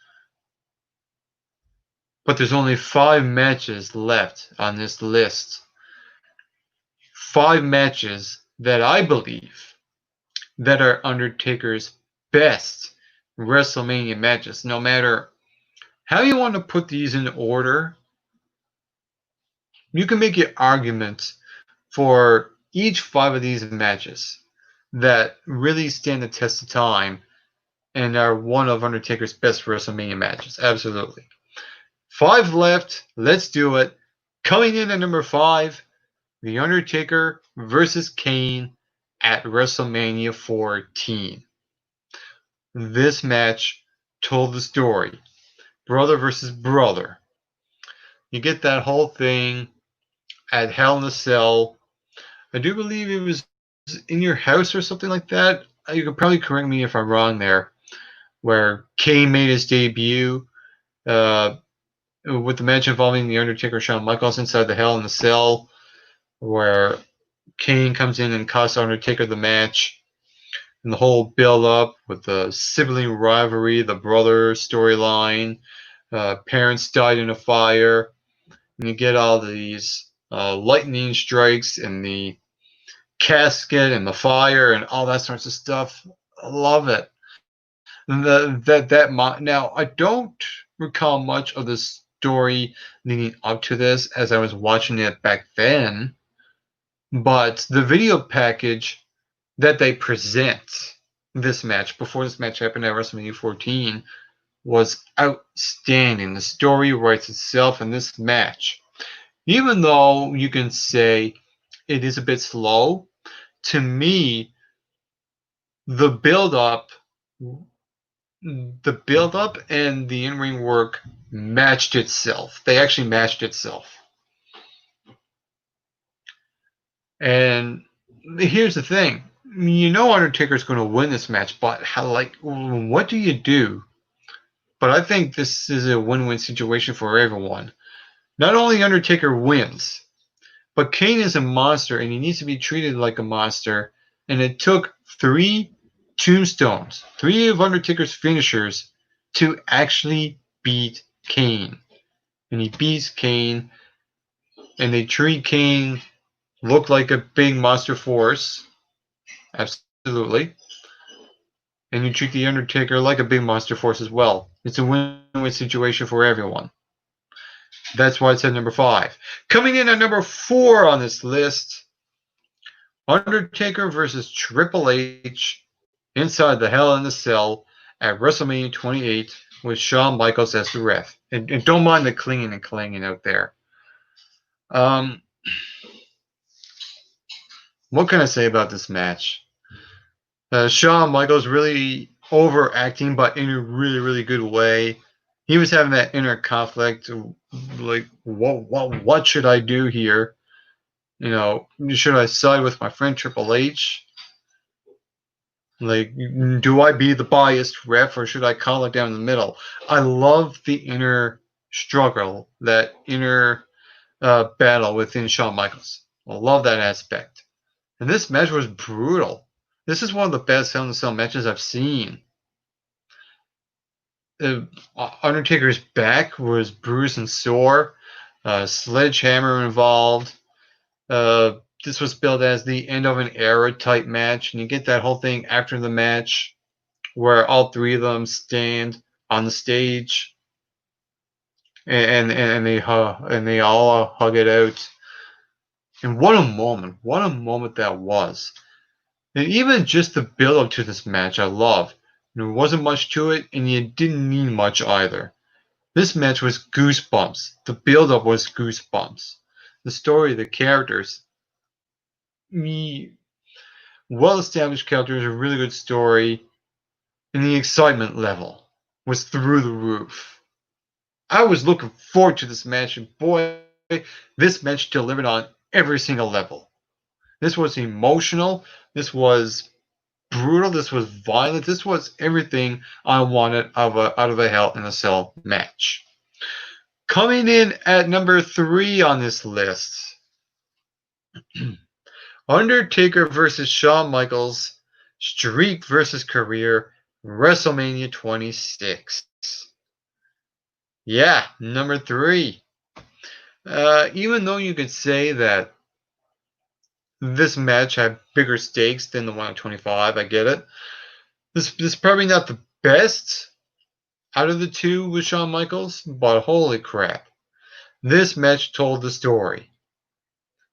But there's only 5 matches left on this list. 5 matches that I believe that are Undertaker's best WrestleMania matches. No matter how you want to put these in order, you can make your arguments for each 5 of these matches that really stand the test of time and are one of Undertaker's best WrestleMania matches. Absolutely. 5 left. Let's do it. Coming in at number 5, The Undertaker versus Kane at WrestleMania 14. This match told the story. Brother versus brother. You get that whole thing at Hell in a Cell. I do believe it was in your house or something like that. You could probably correct me if I'm wrong there. Where Kane made his debut with the match involving The Undertaker and Shawn Michaels inside the Hell in a Cell, where Kane comes in and costs Undertaker the match, and the whole build up with the sibling rivalry, the brother storyline, parents died in a fire, and you get all these lightning strikes and the casket and the fire and all that sorts of stuff. I love it. Now I don't recall much of the story leading up to this as I was watching it back then, but the video package that they present this match before this match happened at WrestleMania 14 was outstanding. The story writes itself in this match. Even though you can say it is a bit slow, to me, the build-up and the in-ring work matched itself. They actually matched itself. And here's the thing. You know Undertaker's going to win this match, but what do you do? But I think this is a win-win situation for everyone. Not only Undertaker wins, but Kane is a monster and he needs to be treated like a monster. And it took 3 tombstones, 3 of Undertaker's finishers, to actually beat Kane. And he beats Kane, and they treat Kane look like a big monster force. Absolutely. And you treat the Undertaker like a big monster force as well. It's a win-win situation for everyone. That's why it's at number 5. Coming in at number 4 on this list, Undertaker versus Triple H inside the Hell in the Cell at WrestleMania 28 with Shawn Michaels as the ref. And don't mind the clinging and clanging out there. What can I say about this match? Shawn Michaels really overacting, but in a really, really good way. He was having that inner conflict, like, what should I do here? You know, should I side with my friend Triple H? Like, do I be the biased ref, or should I call it down the middle? I love the inner struggle, that inner battle within Shawn Michaels. I love that aspect. And this match was brutal. This is one of the best Hell in a Cell matches I've seen. Undertaker's back was bruised and sore. Sledgehammer involved. This was billed as the end of an era type match, and you get that whole thing after the match where all 3 of them stand on the stage and they all hug it out. And what a moment that was. And even just the build up to this match I love. There wasn't much to it, and you didn't need much either. This match was goosebumps. The build up was goosebumps. The story, the characters, well-established characters, a really good story, and the excitement level was through the roof. I was looking forward to this match, and boy, this match delivered on every single level. This was emotional. This was brutal. This was violent. This was everything I wanted out of a Hell in a Cell match. Coming in at number 3 on this list, Undertaker versus Shawn Michaels, Streak versus Career, WrestleMania 26. Yeah, number 3. Even though you could say that this match had bigger stakes than the one at 25, I get it. This is probably not the best out of the 2 with Shawn Michaels, but holy crap. This match told the story.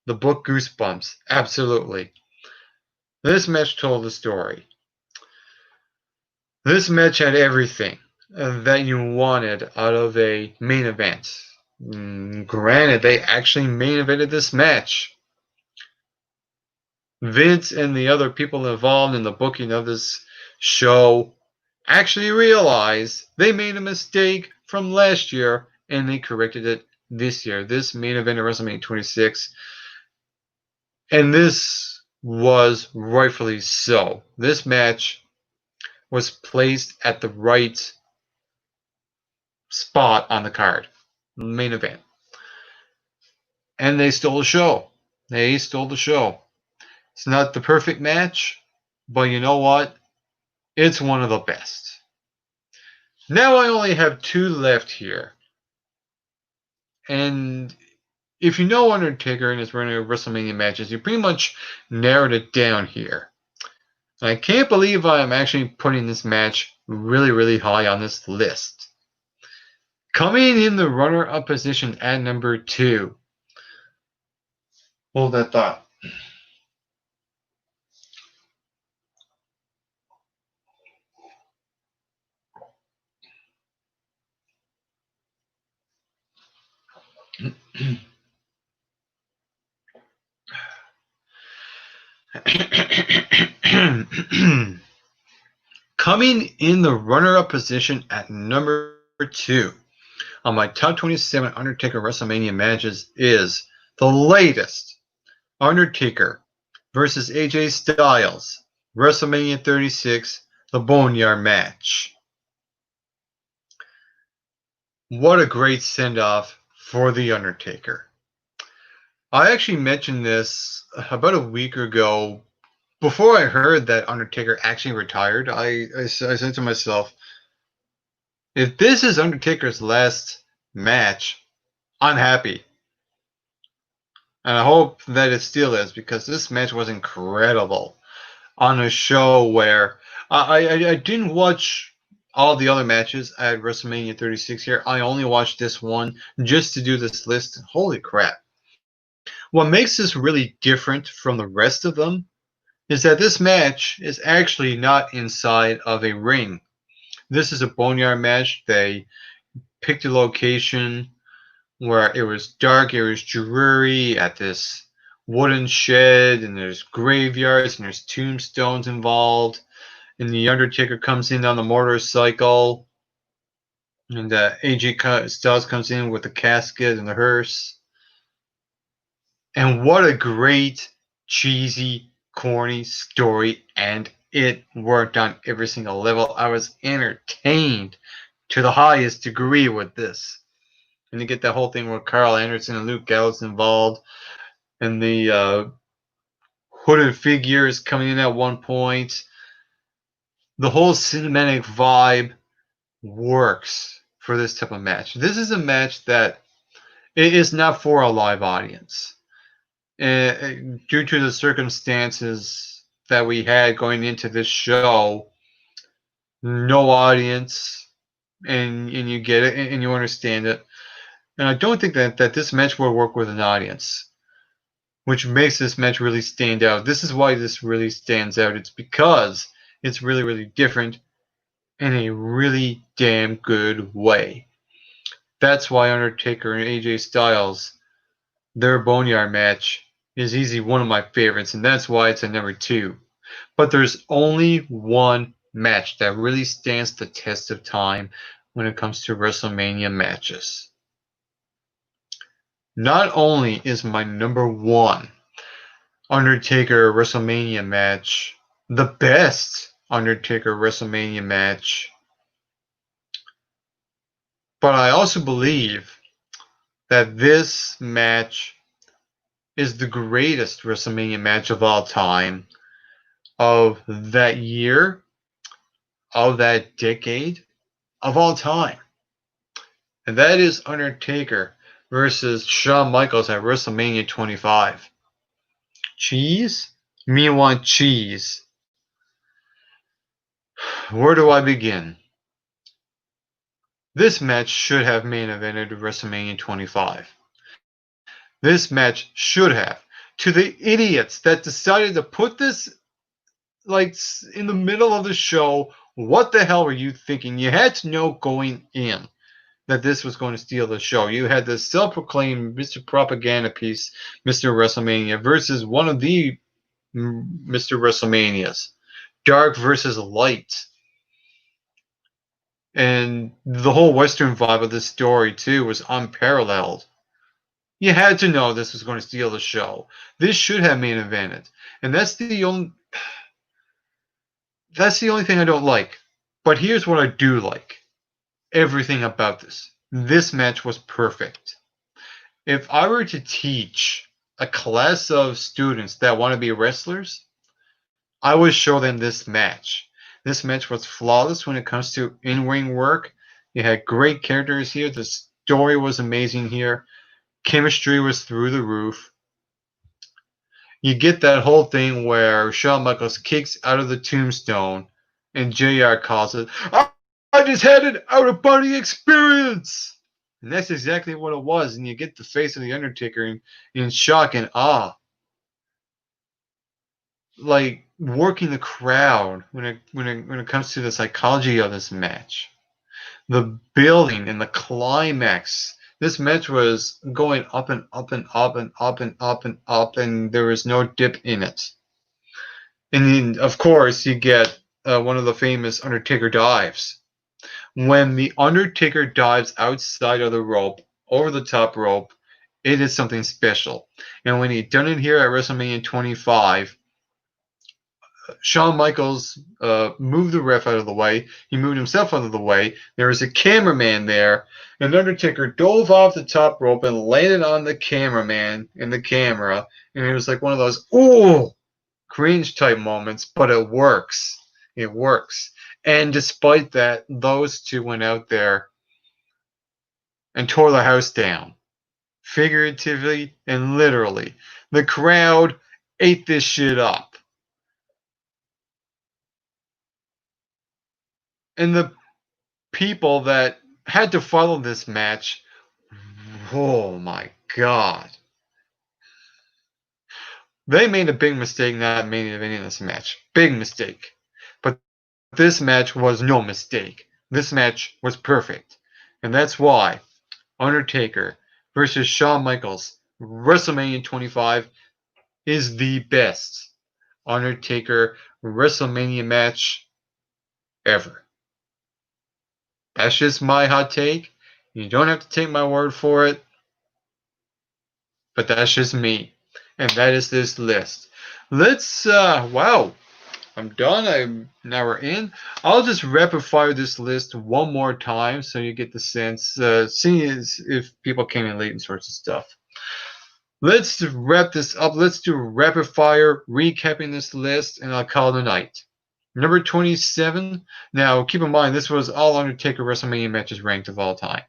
The book Goosebumps, absolutely. This match told the story. This match had everything that you wanted out of a main event. Granted, they actually main evented this match. Vince and the other people involved in the booking of this show actually realized they made a mistake from last year, and they corrected it this year. This main event of WrestleMania 26. And this was rightfully so. This match was placed at the right spot on the card. Main event. And they stole the show. They stole the show. It's not the perfect match, but you know what? It's one of the best. Now I only have 2 left here. And if you know Undertaker and his running of WrestleMania matches, you pretty much narrowed it down here. And I can't believe I am actually putting this match really, really high on this list. Coming in the runner-up position at number 2. Hold that thought. Coming in the runner-up position at number 2 on my top 27 Undertaker WrestleMania matches is the latest Undertaker versus AJ Styles, WrestleMania 36, the Boneyard match. What a great send-off for The Undertaker. I actually mentioned this about a week ago. Before I heard that Undertaker actually retired, I said to myself, if this is Undertaker's last match, I'm happy. And I hope that it still is, because this match was incredible on a show where I didn't watch all the other matches at WrestleMania 36 here. I only watched this one just to do this list. Holy crap. What makes this really different from the rest of them is that this match is actually not inside of a ring. This is a boneyard match. They picked a location where it was dark, it was dreary at this wooden shed, and there's graveyards and there's tombstones involved. And the Undertaker comes in on the motorcycle, and AJ Styles comes in with the casket and the hearse. And what a great, cheesy, corny story, and it worked on every single level. I was entertained to the highest degree with this. And you get that whole thing where Carl Anderson and Luke Gallows involved, and the hooded figure is coming in at one point. The whole cinematic vibe works for this type of match. This is a match that it is not for a live audience. Due to the circumstances that we had going into this show, no audience, and you get it, and you understand it. And I don't think that this match will work with an audience, which makes this match really stand out. This is why this really stands out. It's because it's really, really different in a really damn good way. That's why Undertaker and AJ Styles, their Boneyard match, is easily one of my favorites, and that's why it's at number 2. But there's only one match that really stands the test of time when it comes to WrestleMania matches. Not only is my number 1 Undertaker WrestleMania match the best Undertaker WrestleMania match, but I also believe that this match is the greatest WrestleMania match of all time, of that year, of that decade, of all time. And that is Undertaker versus Shawn Michaels at WrestleMania 25. Cheese? Me want cheese. Where do I begin? This match should have main evented WrestleMania 25. This match should have. To the idiots that decided to put this like in the middle of the show, what the hell were you thinking? You had to know going in that this was going to steal the show. You had the self-proclaimed Mr. Propaganda piece, Mr. WrestleMania, versus one of the Mr. WrestleManias, dark versus light. And the whole Western vibe of this story, too, was unparalleled. You had to know this was going to steal the show. This should have main evented. And that's the only thing I don't like. But here's what I do like. Everything about this. This match was perfect. If I were to teach a class of students that want to be wrestlers, I would show them this match. This match was flawless when it comes to in-ring work. You had great characters here. The story was amazing here. Chemistry was through the roof. You get that whole thing where Shawn Michaels kicks out of the tombstone and JR calls it, I just had an out-of-body experience! And that's exactly what it was. And you get the face of The Undertaker in shock and awe. Like, working the crowd when it comes to the psychology of this match. The building and the climax. This match was going up and up and up and up and up and up, and there was no dip in it. And then, of course, you get one of the famous Undertaker dives. When the Undertaker dives outside of the rope, over the top rope, it is something special. And when he done it here at WrestleMania 25, Shawn Michaels moved the ref out of the way. He moved himself out of the way. There was a cameraman there. And Undertaker dove off the top rope and landed on the cameraman in the camera. And it was like one of those, ooh, cringe type moments, but it works. It works. And despite that, those two went out there and tore the house down, figuratively and literally. The crowd ate this shit up. And the people that had to follow this match, oh my god. They made a big mistake not main eventing this match. Big mistake. But this match was no mistake. This match was perfect. And that's why Undertaker versus Shawn Michaels, WrestleMania 25, is the best Undertaker WrestleMania match ever. That's just my hot take. You don't have to take my word for it, but that's just me. And that is this list. Let's, wow, I'm done. Now we're in. I'll just rapid fire this list one more time so you get the sense, seeing as if people came in late and sorts of stuff. Let's wrap this up. Let's do rapid fire, recapping this list, and I'll call it a night. Number 27. Now, keep in mind, this was all Undertaker WrestleMania matches ranked of all time.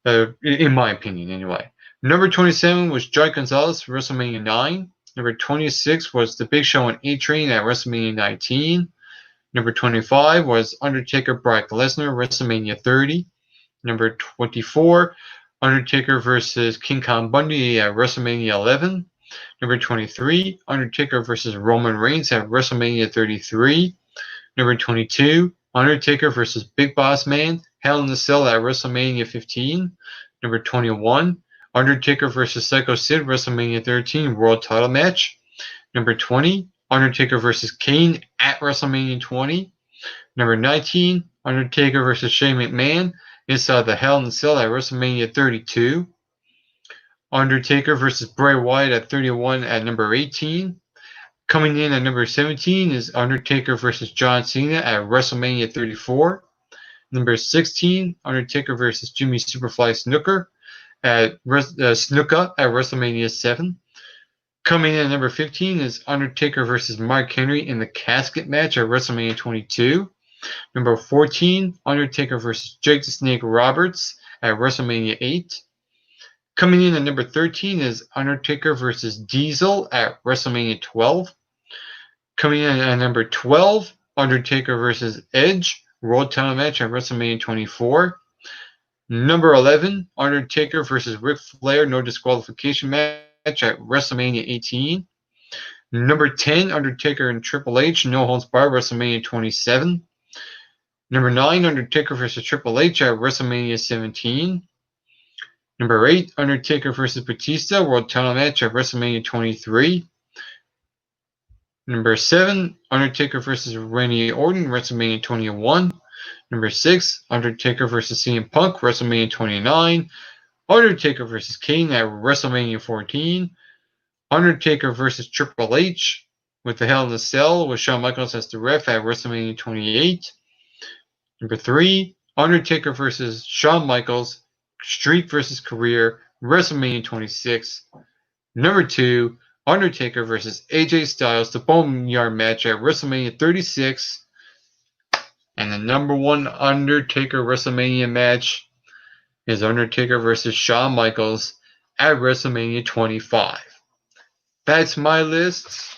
In my opinion, anyway. Number 27 was Joey Gonzalez, WrestleMania 9. Number 26 was The Big Show and A-Train at WrestleMania 19. Number 25 was Undertaker Brock Lesnar, WrestleMania 30. Number 24, Undertaker versus King Kong Bundy at WrestleMania 11. Number 23, Undertaker versus Roman Reigns at WrestleMania 33. Number 22, Undertaker versus Big Bossman, Hell in a Cell at WrestleMania 15. Number 21, Undertaker versus Psycho Sid, WrestleMania 13 World Title Match. Number 20, Undertaker versus Kane at WrestleMania 20. Number 19, Undertaker versus Shane McMahon inside the Hell in a Cell at WrestleMania 32. Undertaker versus Bray Wyatt at 31 at number 18. Coming in at number 17 is Undertaker versus John Cena at WrestleMania 34. Number 16, Undertaker versus Jimmy Superfly Snuka at WrestleMania 7. Coming in at number 15 is Undertaker versus Mark Henry in the casket match at WrestleMania 22. Number 14, Undertaker versus Jake the Snake Roberts at WrestleMania 8. Coming in at number 13 is Undertaker versus Diesel at WrestleMania 12. Coming in at number 12, Undertaker versus Edge World Title match at WrestleMania 24. Number 11, Undertaker versus Ric Flair no disqualification match at WrestleMania 18. Number 10, Undertaker and Triple H no holds barred WrestleMania 27. Number 9, Undertaker versus Triple H at WrestleMania 17. Number 8, Undertaker versus Batista World Title match at WrestleMania 23. Number 7, Undertaker versus Randy Orton, WrestleMania 21. Number 6, Undertaker versus CM Punk, WrestleMania 29. Undertaker versus Kane at WrestleMania 14. Undertaker versus Triple H with the Hell in a Cell with Shawn Michaels as the ref at WrestleMania 28. Number 3, Undertaker versus Shawn Michaels, Streak versus Career, WrestleMania 26. Number 2, Undertaker versus AJ Styles, the Boneyard match at WrestleMania 36. And the number 1 Undertaker WrestleMania match is Undertaker versus Shawn Michaels at WrestleMania 25. That's my list.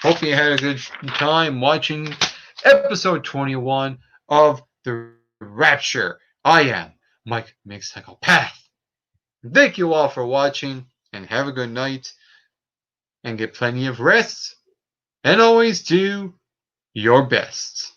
Hope you had a good time watching episode 21 of The Rapture. I am Mike McPsychopath. Thank you all for watching and have a good night and get plenty of rest and always do your best.